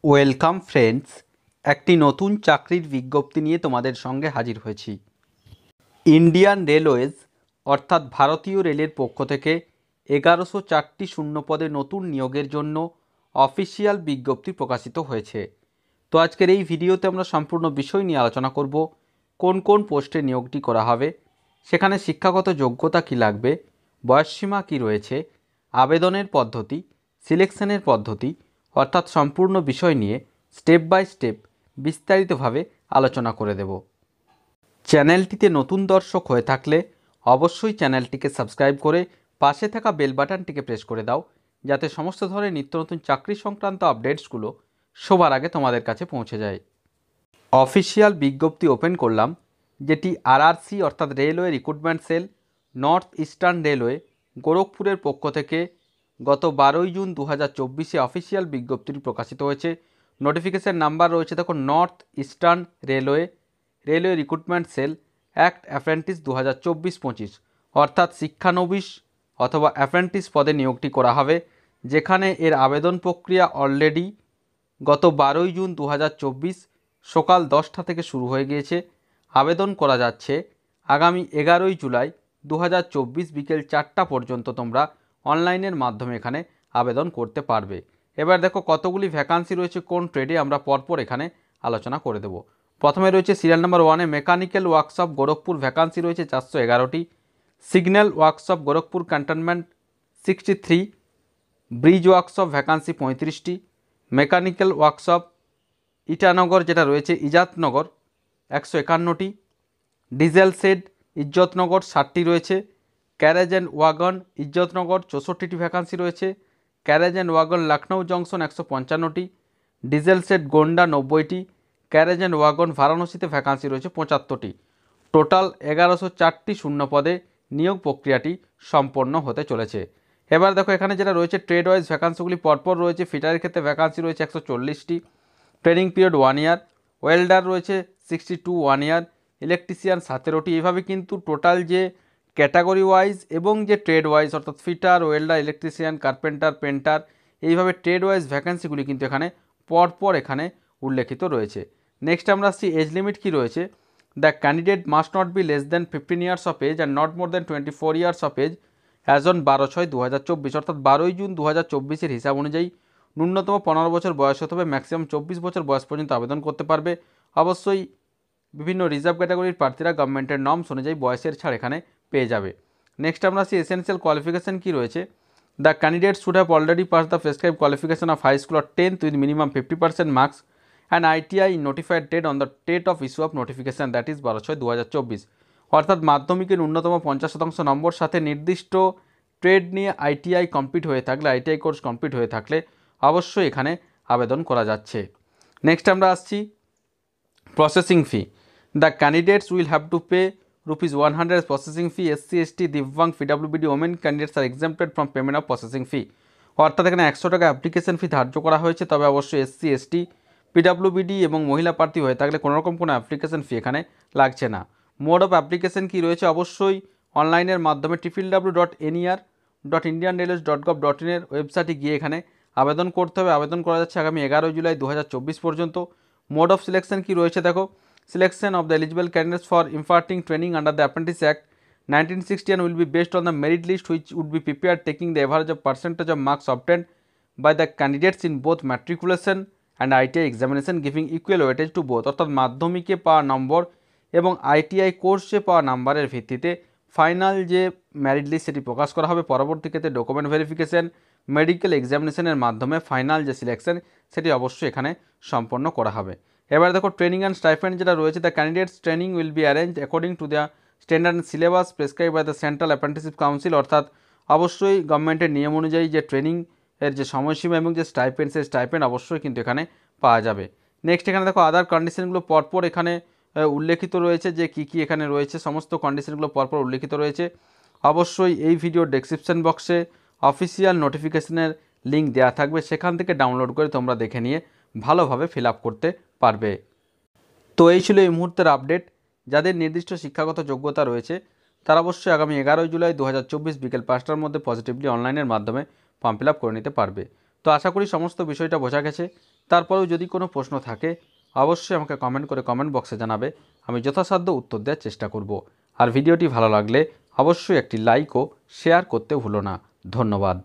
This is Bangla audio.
ওয়েলকাম ফ্রেন্ডস, একটি নতুন চাকরির বিজ্ঞপ্তি নিয়ে তোমাদের সঙ্গে হাজির হয়েছি। ইন্ডিয়ান রেলওয়েজ অর্থাৎ ভারতীয় রেলের পক্ষ থেকে 1104টি শূন্যপদে নতুন নিয়োগের জন্য অফিসিয়াল বিজ্ঞপ্তি প্রকাশিত হয়েছে। তো আজকের এই ভিডিওতে আমরা সম্পূর্ণ বিষয় নিয়ে আলোচনা করব। কোন কোন পোস্টে নিয়োগটি করা হবে, সেখানে শিক্ষাগত যোগ্যতা কী লাগবে, বয়সসীমা কী রয়েছে, আবেদনের পদ্ধতি, সিলেকশনের পদ্ধতি অর্থাৎ সম্পূর্ণ বিষয় নিয়ে স্টেপ বাই স্টেপ বিস্তারিতভাবে আলোচনা করে দেব। চ্যানেলটিতে নতুন দর্শক হয়ে থাকলে অবশ্যই চ্যানেলটিকে সাবস্ক্রাইব করে পাশে থাকা বেল বাটনটিকে প্রেস করে দাও, যাতে সমস্ত ধরনের নিত্য নতুন চাকরি সংক্রান্ত আপডেটসগুলো সবার আগে তোমাদের কাছে পৌঁছে যায়। অফিসিয়াল বিজ্ঞপ্তি ওপেন করলাম, যেটি আরআরসি অর্থাৎ railway recruitment cell, north eastern railway, গোরখপুরের পক্ষ থেকে গত 12ই জুন 2024 অফিসিয়াল বিজ্ঞপ্তিটি প্রকাশিত হয়েছে। নোটিফিকেশান নাম্বার রয়েছে দেখো, north eastern railway recruitment sell act apprentice 2024-25, অর্থাৎ শিক্ষানবিশ অথবা অ্যাপ্রেন্টিস পদে নিয়োগটি করা হবে, যেখানে এর আবেদন প্রক্রিয়া অলরেডি গত 12ই জুন 2024 সকাল 10টা থেকে শুরু হয়ে গিয়েছে। আবেদন করা যাচ্ছে আগামী 11ই জুলাই 2024 বিকেল 4টা পর্যন্ত তোমরা অনলাইনের মাধ্যমে এখানে আবেদন করতে পারবে। এবার দেখো কতগুলি ভ্যাকান্সি রয়েছে কোন ট্রেডে, আমরা পরপর এখানে আলোচনা করে দেব। প্রথমে রয়েছে সিরিয়াল নাম্বার 1-এ মেকানিক্যাল ওয়ার্কশপ গোরখপুর, ভ্যাকান্সি রয়েছে 411টি। Signal workshop Gorakhpur cantonment 63, bridge workshop vacancy 35টি, মেকানিক্যাল ওয়ার্কশপ ইটানগর যেটা রয়েছে ইজাতনগর 151টি, ডিজেল শেড ইজ্জতনগর 60টি রয়েছে, ক্যারেজ অ্যান্ড ওয়াগন ইজ্জতনগর 64টি ভ্যাকান্সি রয়েছে, carriage and wagon Lucknow junction 155টি, ডিজেল শেড গোন্ডা 90টি, ক্যারেজ অ্যান্ড ওয়াগন বারাণসীতে ভ্যাকান্সি রয়েছে 75টি। টোটাল 1104টি শূন্যপদে নিয়োগ প্রক্রিয়াটি সম্পন্ন হতে চলেছে। এবার দেখো এখানে যেটা রয়েছে ট্রেড ওয়াইজ ভ্যাকান্সিগুলি পরপর রয়েছে। ফিটারের ক্ষেত্রে ভ্যাকান্সি রয়েছে 140টি, ট্রেনিং পিরিয়ড 1 ইয়ার, ওয়েল্ডার রয়েছে 62 1 ইয়ার, ইলেকট্রিশিয়ান 17টি। এইভাবে কিন্তু টোটাল যে ক্যাটাগরি ওয়াইজ এবং যে ট্রেড ওয়াইজ অর্থাৎ fitter, welder, electrician, carpenter, painter, এইভাবে ট্রেড ওয়াইজ ভ্যাকান্সিগুলি কিন্তু এখানে পরপর এখানে উল্লেখিত রয়েছে। নেক্সট আমরা আসছি এজ লিমিট কী রয়েছে। The candidate must not be less than 15 years of age and not more than 24 years of age as on 12/6/2024, অর্থাৎ 12ই জুন 2024-এর হিসাব অনুযায়ী ন্যূনতম 15 বছর বয়স হতে হবে, ম্যাক্সিমাম 24 বছর বয়স পর্যন্ত আবেদন করতে পারবে। অবশ্যই বিভিন্ন রিজার্ভ ক্যাটাগরির প্রার্থীরা গভর্নমেন্টের নর্মস অনুযায়ী বয়সের ছাড় এখানে পেয়ে যাবে। নেক্সট আমরা আসি এসেন্সিয়াল কোয়ালিফিকেশান কী রয়েছে। The candidate should have already pass the prescribe qualification of high school or 10th with minimum 50% marks and ITI in notified date on the date of issue of notification, that is 12/6/2024, অর্থাৎ মাধ্যমিকের ন্যূনতম 50% নম্বর সাথে নির্দিষ্ট ট্রেড নিয়ে ITI কমপ্লিট হয়ে থাকলে, ITI কোর্স কমপ্লিট হয়ে থাকলে অবশ্যই এখানে আবেদন করা যাচ্ছে। নেক্সট আমরা আসছি processing fee. The candidates will have to pay ₹100 processing fee. SC ST divyang PWBD women candidates are এক্সাম্পটেড from payment of processing fee, অর্থাৎ এখানে 100 টাকা অ্যাপ্লিকেশন ফি ধার্য করা হয়েছে, তবে অবশ্যই SC ST PWBD এবং মহিলা প্রার্থী হয়ে থাকলে কোনোরকম কোনো অ্যাপ্লিকেশন ফি এখানে লাগছে না। মোড অফ অ্যাপ্লিকেশন কী রয়েছে, অবশ্যই অনলাইনের মাধ্যমে www.ner.indianrailways.gov.in এর ওয়েবসাইটে গিয়ে এখানে আবেদন করতে হবে। আবেদন করা যাচ্ছে আগামী 11 জুলাই 2024 পর্যন্ত। মোড অফ সিলেকশন কী রয়েছে দেখো, selection of the eligible candidates for imparting training under the apprentice act 1960 will be based on the merit list which would be prepared taking the average of percentage of marks obtained by the candidates in both matriculation and ITI examination giving equal weightage to both, অর্থাৎ মাধ্যমিকে পাওয়া নম্বর এবং ITI কোর্সে পাওয়া নাম্বারের ভিত্তিতে ফাইনাল যে ম্যারিট লিস্ট সেটি প্রকাশ করা হবে। পরবর্তী ক্ষেত্রে ডকুমেন্ট ভেরিফিকেশন, মেডিকেল এক্সামিনেশনের মাধ্যমে ফাইনাল যে সিলেকশন সেটি অবশ্যই এখানে সম্পন্ন করা হবে। এবার দেখো ট্রেনিং অ্যান্ড স্টাইপেন্ড যেটা রয়েছে, the candidates training will be arrange according to the standard syllabus prescribe by the central apprenticeship council, অর্থাৎ অবশ্যই গভর্নমেন্টের নিয়ম অনুযায়ী যে ট্রেনিং এর যে সময়সীমা এবং যে স্টাইপেন্ড, সেই স্টাইপেন্ড অবশ্যই কিন্তু এখানে পাওয়া যাবে। নেক্সট এখানে দেখো আদার কন্ডিশনগুলো পরপর এখানে উল্লেখিত রয়েছে, যে কী কী এখানে রয়েছে, সমস্ত কন্ডিশনগুলো পরপর উল্লেখিত রয়েছে। অবশ্যই এই ভিডিওর ডেসক্রিপশন বক্সে অফিসিয়াল নোটিফিকেশনের লিঙ্ক দেওয়া থাকবে, সেখান থেকে ডাউনলোড করে তোমরা দেখে নিয়ে ভালোভাবে ফিল আপ করতে পারবে। তো এই ছিল এই মুহূর্তের আপডেট। যাদের নির্দিষ্ট শিক্ষাগত যোগ্যতা রয়েছে তারা অবশ্যই আগামী 11 জুলাই 2024 বিকেল 5টার মধ্যে পজিটিভলি অনলাইনের মাধ্যমে ফর্ম ফিল আপ করে নিতে পারবে। তো আশা করি সমস্ত বিষয়টা বোঝা গেছে। তারপরেও যদি কোনো প্রশ্ন থাকে অবশ্যই আমাকে কমেন্ট করে কমেন্ট বক্সে জানাবে, আমি যথাসাধ্য উত্তর দেওয়ার চেষ্টা করব। আর ভিডিওটি ভালো লাগলে অবশ্যই একটি লাইক ও শেয়ার করতে ভুলো না। ধন্যবাদ।